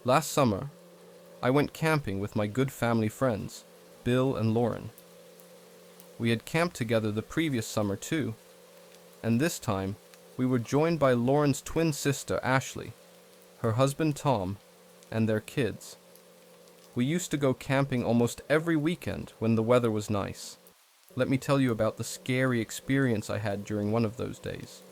Last summer, I went camping with my good family friends, Bill and Lauren. We had camped together the previous summer too, and this time we were joined by Lauren's twin sister Ashley, her husband Tom, and their kids. We used to go camping almost every weekend when the weather was nice. Let me tell you about the scary experience I had during one of those days.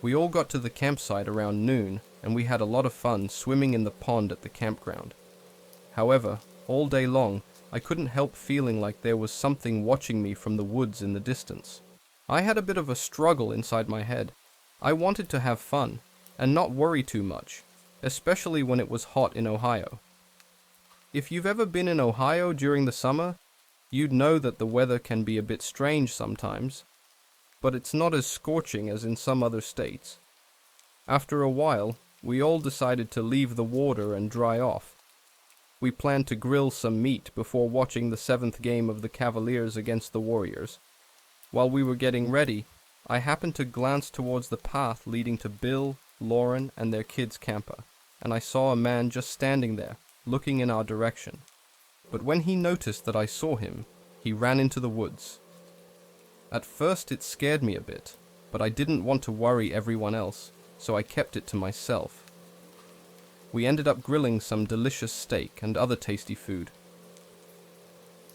We all got to the campsite around noon, and we had a lot of fun swimming in the pond at the campground. However, all day long, I couldn't help feeling like there was something watching me from the woods in the distance. I had a bit of a struggle inside my head. I wanted to have fun and not worry too much, especially when it was hot in Ohio. If you've ever been in Ohio during the summer, you'd know that the weather can be a bit strange sometimes, but it's not as scorching as in some other states. After a while, we all decided to leave the water and dry off. We planned to grill some meat before watching the 7th game of the Cavaliers against the Warriors. While we were getting ready, I happened to glance towards the path leading to Bill, Lauren, and their kids' camper, and I saw a man just standing there, looking in our direction. But when he noticed that I saw him, he ran into the woods. At first it scared me a bit, but I didn't want to worry everyone else, so I kept it to myself. We ended up grilling some delicious steak and other tasty food.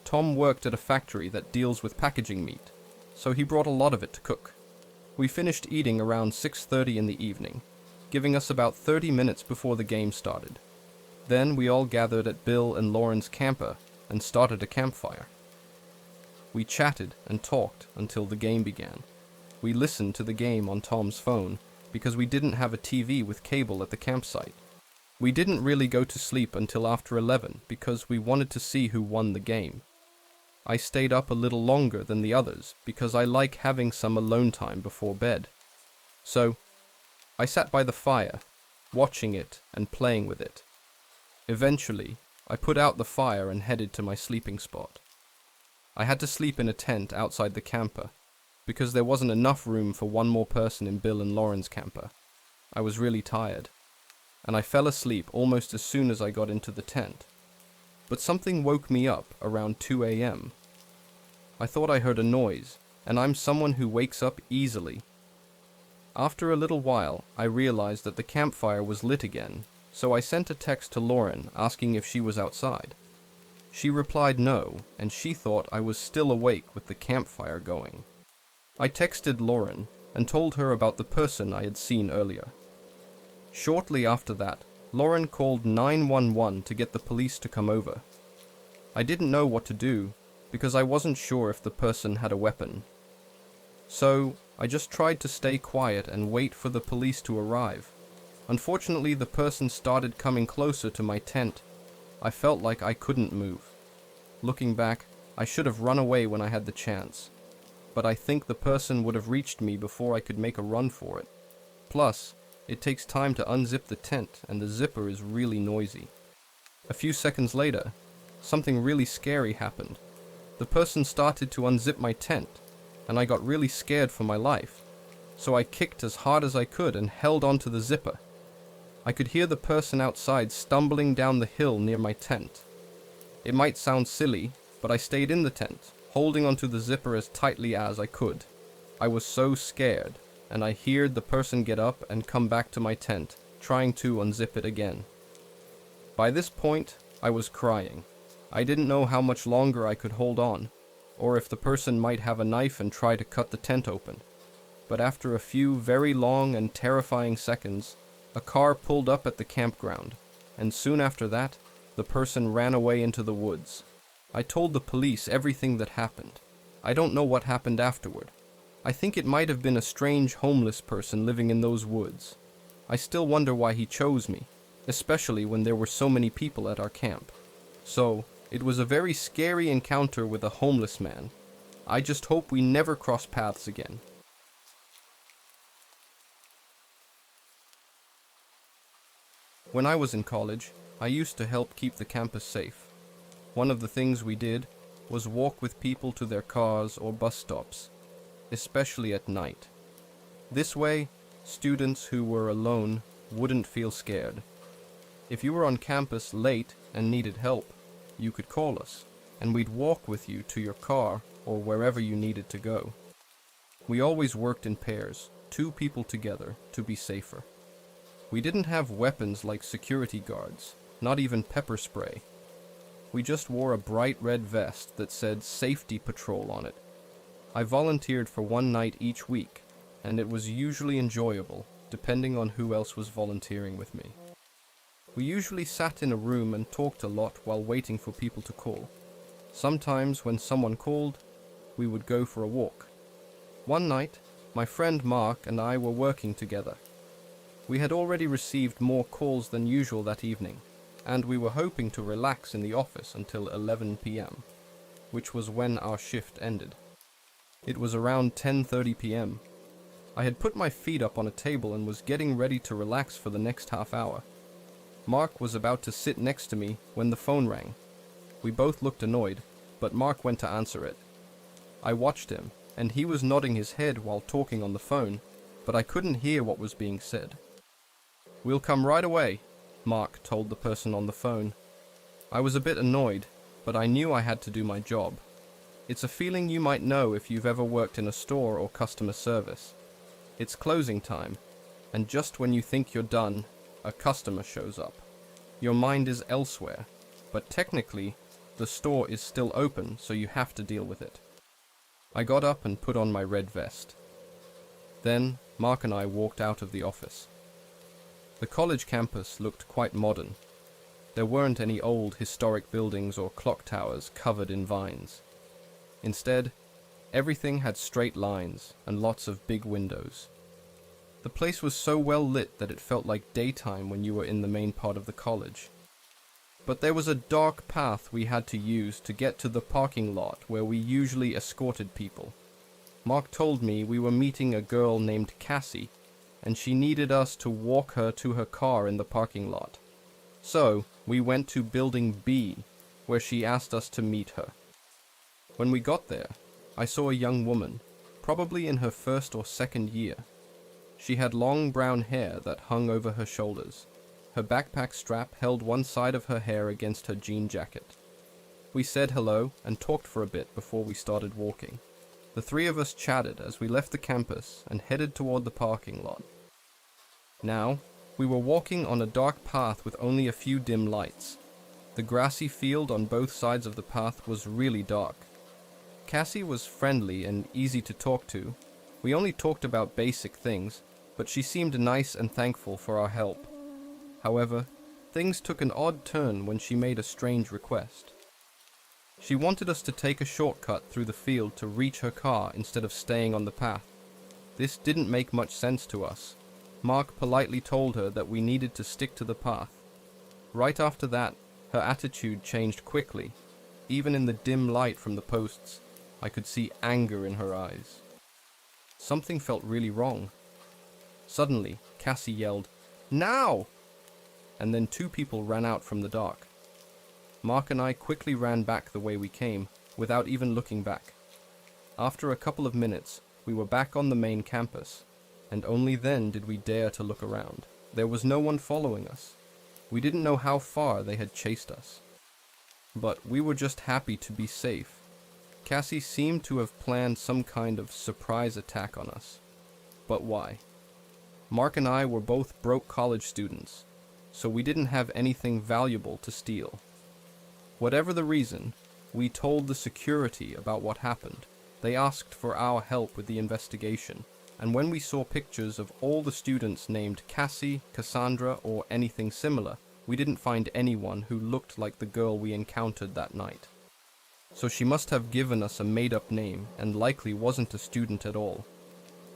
Tom worked at a factory that deals with packaging meat, so he brought a lot of it to cook. We finished eating around 6:30 in the evening, giving us about 30 minutes before the game started. Then we all gathered at Bill and Lauren's camper and started a campfire. We chatted and talked until the game began. We listened to the game on Tom's phone because we didn't have a TV with cable at the campsite. We didn't really go to sleep until after 11 because we wanted to see who won the game. I stayed up a little longer than the others because I like having some alone time before bed. So, I sat by the fire, watching it and playing with it. Eventually, I put out the fire and headed to my sleeping spot. I had to sleep in a tent outside the camper because there wasn't enough room for one more person in Bill and Lauren's camper. I was really tired, and I fell asleep almost as soon as I got into the tent. But something woke me up around 2 a.m. I thought I heard a noise, and I'm someone who wakes up easily. After a little while, I realized that the campfire was lit again, so I sent a text to Lauren asking if she was outside. She replied no, and she thought I was still awake with the campfire going. I texted Lauren and told her about the person I had seen earlier. Shortly after that, Lauren called 911 to get the police to come over. I didn't know what to do because I wasn't sure if the person had a weapon. So, I just tried to stay quiet and wait for the police to arrive. Unfortunately, the person started coming closer to my tent. I felt like I couldn't move. Looking back, I should have run away when I had the chance. But I think the person would have reached me before I could make a run for it. Plus, it takes time to unzip the tent, and the zipper is really noisy. A few seconds later, something really scary happened. The person started to unzip my tent, and I got really scared for my life. So I kicked as hard as I could and held onto the zipper. I could hear the person outside stumbling down the hill near my tent. It might sound silly, but I stayed in the tent, holding onto the zipper as tightly as I could. I was so scared, and I heard the person get up and come back to my tent, trying to unzip it again. By this point, I was crying. I didn't know how much longer I could hold on, or if the person might have a knife and try to cut the tent open. But after a few very long and terrifying seconds, a car pulled up at the campground, and soon after that, the person ran away into the woods. I told the police everything that happened. I don't know what happened afterward. I think it might have been a strange homeless person living in those woods. I still wonder why he chose me, especially when there were so many people at our camp. So, it was a very scary encounter with a homeless man. I just hope we never cross paths again. When I was in college, I used to help keep the campus safe. One of the things we did was walk with people to their cars or bus stops, especially at night. This way, students who were alone wouldn't feel scared. If you were on campus late and needed help, you could call us, and we'd walk with you to your car or wherever you needed to go. We always worked in pairs, 2 people together, to be safer. We didn't have weapons like security guards, not even pepper spray. We just wore a bright red vest that said Safety Patrol on it. I volunteered for 1 night each week, and it was usually enjoyable, depending on who else was volunteering with me. We usually sat in a room and talked a lot while waiting for people to call. Sometimes when someone called, we would go for a walk. One night, my friend Mark and I were working together. We had already received more calls than usual that evening, and we were hoping to relax in the office until 11 p.m., which was when our shift ended. It was around 10:30 p.m. I had put my feet up on a table and was getting ready to relax for the next half hour. Mark was about to sit next to me when the phone rang. We both looked annoyed, but Mark went to answer it. I watched him, and he was nodding his head while talking on the phone, but I couldn't hear what was being said. "We'll come right away," Mark told the person on the phone. I was a bit annoyed, but I knew I had to do my job. It's a feeling you might know if you've ever worked in a store or customer service. It's closing time, and just when you think you're done, a customer shows up. Your mind is elsewhere, but technically, the store is still open, so you have to deal with it. I got up and put on my red vest. Then, Mark and I walked out of the office. The college campus looked quite modern. There weren't any old historic buildings or clock towers covered in vines. Instead, everything had straight lines and lots of big windows. The place was so well lit that it felt like daytime when you were in the main part of the college. But there was a dark path we had to use to get to the parking lot where we usually escorted people. Mark told me we were meeting a girl named Cassie, and she needed us to walk her to her car in the parking lot. So, we went to Building B, where she asked us to meet her. When we got there, I saw a young woman, probably in her 1st or 2nd year. She had long brown hair that hung over her shoulders. Her backpack strap held one side of her hair against her jean jacket. We said hello and talked for a bit before we started walking. The 3 of us chatted as we left the campus and headed toward the parking lot. Now, we were walking on a dark path with only a few dim lights. The grassy field on both sides of the path was really dark. Cassie was friendly and easy to talk to. We only talked about basic things, but she seemed nice and thankful for our help. However, things took an odd turn when she made a strange request. She wanted us to take a shortcut through the field to reach her car instead of staying on the path. This didn't make much sense to us. Mark politely told her that we needed to stick to the path. Right after that, her attitude changed quickly. Even in the dim light from the posts, I could see anger in her eyes. Something felt really wrong. Suddenly, Cassie yelled, "Now!" And then 2 people ran out from the dark. Mark and I quickly ran back the way we came, without even looking back. After a couple of minutes, we were back on the main campus, and only then did we dare to look around. There was no one following us. We didn't know how far they had chased us. But we were just happy to be safe. Cassie seemed to have planned some kind of surprise attack on us. But why? Mark and I were both broke college students, so we didn't have anything valuable to steal. Whatever the reason, we told the security about what happened. They asked for our help with the investigation, and when we saw pictures of all the students named Cassie, Cassandra, or anything similar, we didn't find anyone who looked like the girl we encountered that night. So she must have given us a made-up name and likely wasn't a student at all.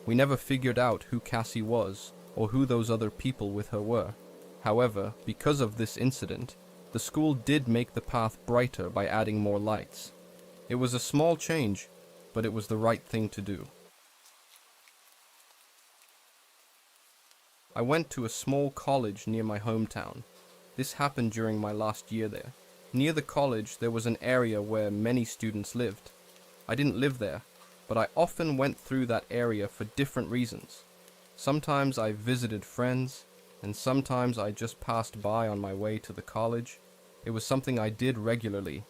We never figured out who Cassie was or who those other people with her were. However, because of this incident, the school did make the path brighter by adding more lights. It was a small change, but it was the right thing to do. I went to a small college near my hometown. This happened during my last year there. Near the college, there was an area where many students lived. I didn't live there, but I often went through that area for different reasons. Sometimes I visited friends, and sometimes I just passed by on my way to the college. It was something I did regularly.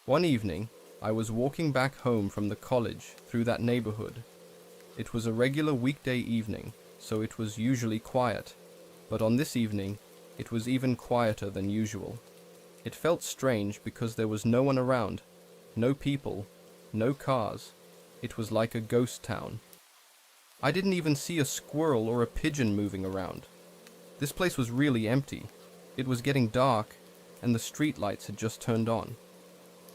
One evening, I was walking back home from the college through that neighborhood. It was a regular weekday evening, so it was usually quiet, but on this evening, it was even quieter than usual. It felt strange because there was no one around, no people, no cars. It was like a ghost town. I didn't even see a squirrel or a pigeon moving around. This place was really empty. It was getting dark, and the street lights had just turned on.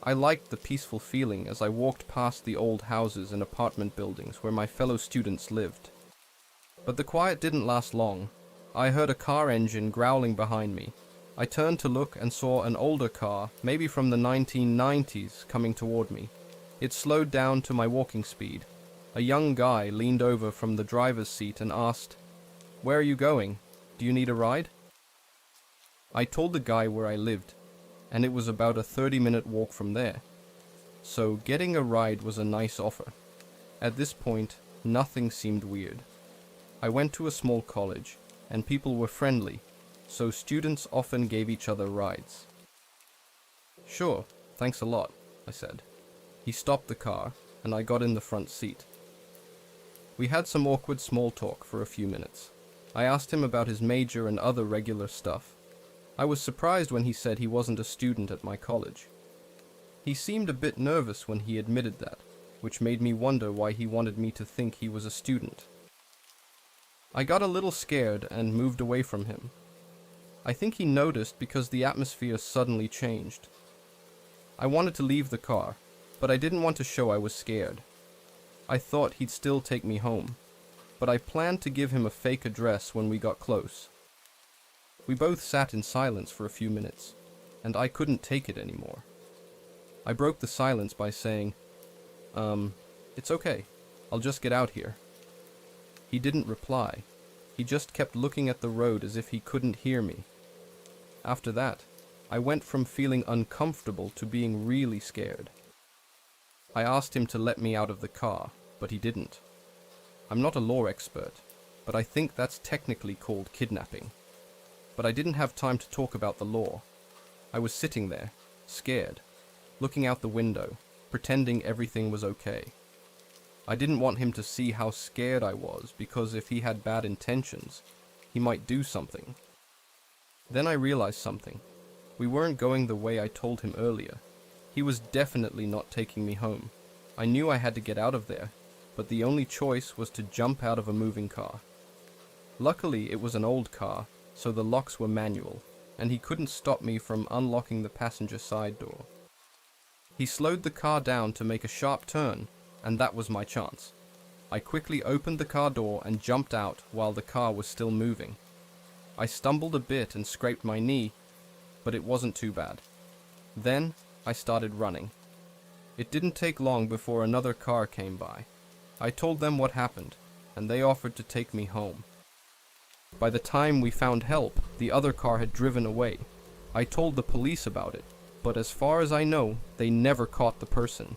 I liked the peaceful feeling as I walked past the old houses and apartment buildings where my fellow students lived. But the quiet didn't last long. I heard a car engine growling behind me. I turned to look and saw an older car, maybe from the 1990s, coming toward me. It slowed down to my walking speed. A young guy leaned over from the driver's seat and asked, "Where are you going? Do you need a ride?" I told the guy where I lived, and it was about a 30-minute walk from there. So getting a ride was a nice offer. At this point, nothing seemed weird. I went to a small college, and people were friendly, so students often gave each other rides. "Sure, thanks a lot," I said. He stopped the car, and I got in the front seat. We had some awkward small talk for a few minutes. I asked him about his major and other regular stuff. I was surprised when he said he wasn't a student at my college. He seemed a bit nervous when he admitted that, which made me wonder why he wanted me to think he was a student. I got a little scared and moved away from him. I think he noticed because the atmosphere suddenly changed. I wanted to leave the car, but I didn't want to show I was scared. I thought he'd still take me home, but I planned to give him a fake address when we got close. We both sat in silence for a few minutes, and I couldn't take it anymore. I broke the silence by saying, "It's okay. I'll just get out here." He didn't reply. He just kept looking at the road as if he couldn't hear me. After that, I went from feeling uncomfortable to being really scared. I asked him to let me out of the car, but he didn't. I'm not a law expert, but I think that's technically called kidnapping. But I didn't have time to talk about the law. I was sitting there, scared, looking out the window, pretending everything was okay. I didn't want him to see how scared I was, because if he had bad intentions, he might do something. Then I realized something. We weren't going the way I told him earlier. He was definitely not taking me home. I knew I had to get out of there, but the only choice was to jump out of a moving car. Luckily, it was an old car, so the locks were manual, and he couldn't stop me from unlocking the passenger side door. He slowed the car down to make a sharp turn, and that was my chance. I quickly opened the car door and jumped out while the car was still moving. I stumbled a bit and scraped my knee, but it wasn't too bad. Then I started running. It didn't take long before another car came by. I told them what happened, and they offered to take me home. By the time we found help, the other car had driven away. I told the police about it, but as far as I know, they never caught the person.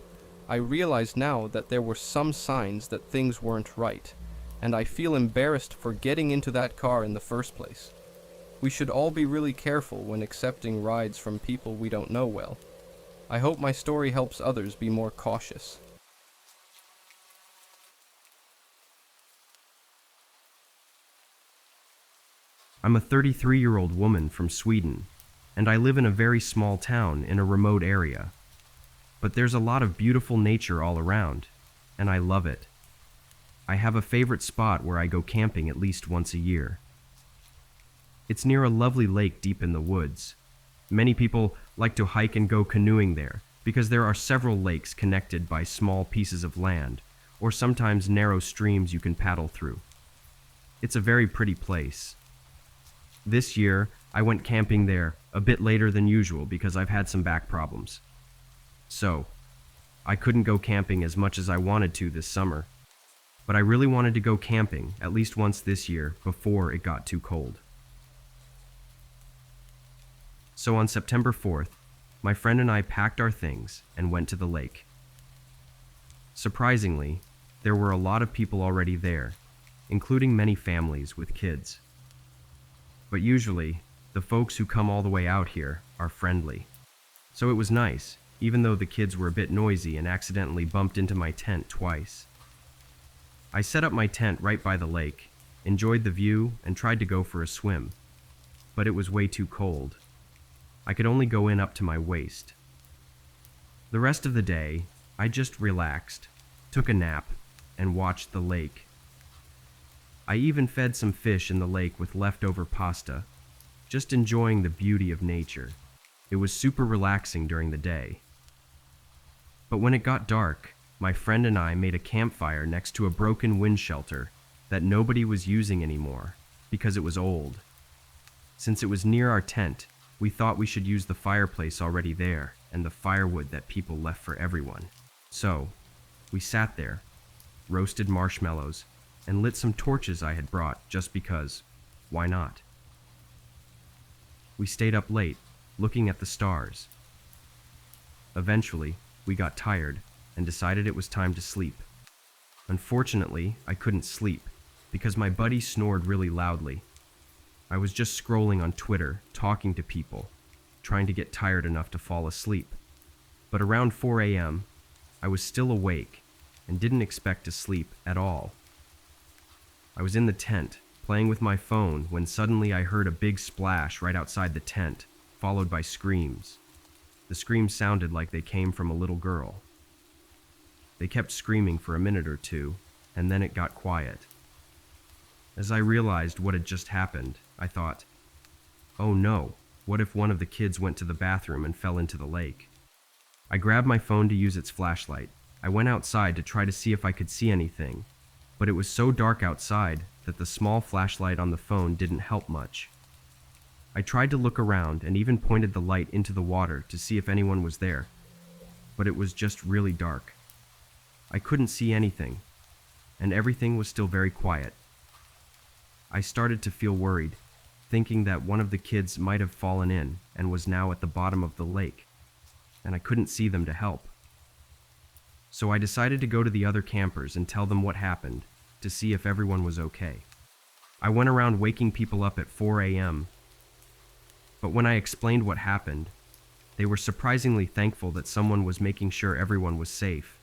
I realize now that there were some signs that things weren't right, and I feel embarrassed for getting into that car in the first place. We should all be really careful when accepting rides from people we don't know well. I hope my story helps others be more cautious. I'm a 33-year-old woman from Sweden, and I live in a very small town in a remote area. But there's a lot of beautiful nature all around, and I love it. I have a favorite spot where I go camping at least once a year. It's near a lovely lake deep in the woods. Many people like to hike and go canoeing there because there are several lakes connected by small pieces of land, or sometimes narrow streams you can paddle through. It's a very pretty place. This year, I went camping there a bit later than usual because I've had some back problems. So, I couldn't go camping as much as I wanted to this summer, but I really wanted to go camping at least once this year before it got too cold. So on September 4th, my friend and I packed our things and went to the lake. Surprisingly, there were a lot of people already there, including many families with kids. but usually, the folks who come all the way out here are friendly. So it was nice, even though the kids were a bit noisy and accidentally bumped into my tent twice. I set up my tent right by the lake, enjoyed the view, and tried to go for a swim. But it was way too cold. I could only go in up to my waist. The rest of the day, I just relaxed, took a nap, and watched the lake. I even fed some fish in the lake with leftover pasta, just enjoying the beauty of nature. It was super relaxing during the day. But when it got dark, my friend and I made a campfire next to a broken wind shelter that nobody was using anymore because it was old. Since it was near our tent, we thought we should use the fireplace already there and the firewood that people left for everyone. So, we sat there, roasted marshmallows, and lit some torches I had brought just because. Why not? We stayed up late, looking at the stars. Eventually, we got tired and decided it was time to sleep. Unfortunately, I couldn't sleep because my buddy snored really loudly. I was just scrolling on Twitter, talking to people, trying to get tired enough to fall asleep. But around 4 a.m., I was still awake and didn't expect to sleep at all. I was in the tent, playing with my phone, when suddenly I heard a big splash right outside the tent, followed by screams. The screams sounded like they came from a little girl. They kept screaming for a minute or two, and then it got quiet. As I realized what had just happened, I thought, oh no, what if one of the kids went to the bathroom and fell into the lake? I grabbed my phone to use its flashlight. I went outside to try to see if I could see anything, but it was so dark outside that the small flashlight on the phone didn't help much. I tried to look around and even pointed the light into the water to see if anyone was there, but it was just really dark. I couldn't see anything, and everything was still very quiet. I started to feel worried, thinking that one of the kids might have fallen in and was now at the bottom of the lake, and I couldn't see them to help. So I decided to go to the other campers and tell them what happened to see if everyone was okay. I went around waking people up at 4 a.m., but when I explained what happened, they were surprisingly thankful that someone was making sure everyone was safe.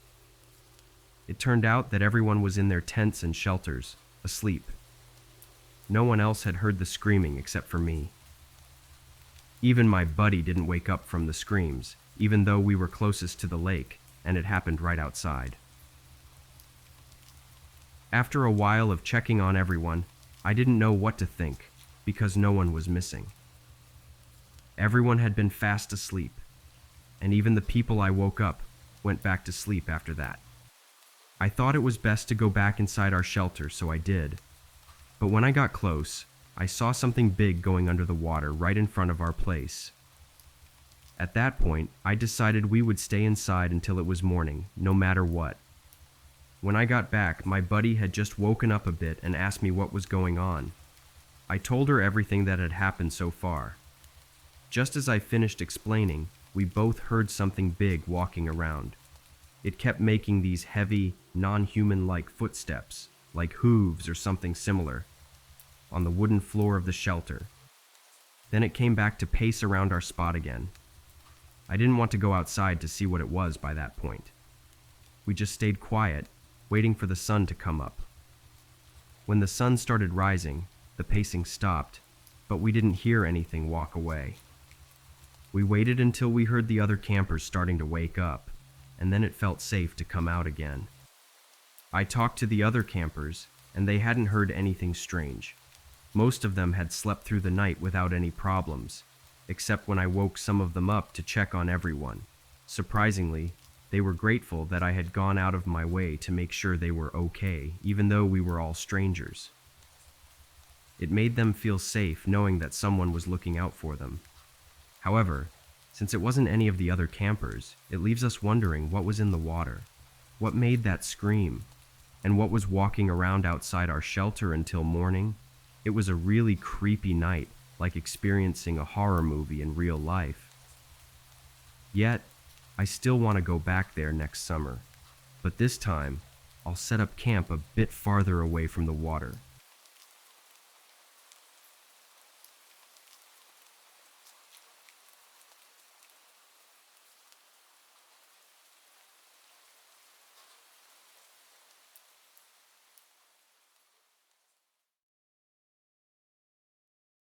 It turned out that everyone was in their tents and shelters, asleep. No one else had heard the screaming except for me. Even my buddy didn't wake up from the screams, even though we were closest to the lake, and it happened right outside. After a while of checking on everyone, I didn't know what to think, because no one was missing. Everyone had been fast asleep, and even the people I woke up went back to sleep after that. I thought it was best to go back inside our shelter, so I did. But when I got close, I saw something big going under the water right in front of our place. At that point, I decided we would stay inside until it was morning, no matter what. When I got back, my buddy had just woken up a bit and asked me what was going on. I told her everything that had happened so far. Just as I finished explaining, we both heard something big walking around. It kept making these heavy, non-human-like footsteps, like hooves or something similar, on the wooden floor of the shelter. Then it came back to pace around our spot again. I didn't want to go outside to see what it was by that point. We just stayed quiet, waiting for the sun to come up. When the sun started rising, the pacing stopped, but we didn't hear anything walk away. We waited until we heard the other campers starting to wake up, and then it felt safe to come out again. I talked to the other campers, and they hadn't heard anything strange. Most of them had slept through the night without any problems, except when I woke some of them up to check on everyone. Surprisingly, they were grateful that I had gone out of my way to make sure they were okay, even though we were all strangers. It made them feel safe knowing that someone was looking out for them. However, since it wasn't any of the other campers, it leaves us wondering what was in the water, what made that scream, and what was walking around outside our shelter until morning. It was a really creepy night, like experiencing a horror movie in real life. Yet, I still want to go back there next summer, but this time, I'll set up camp a bit farther away from the water.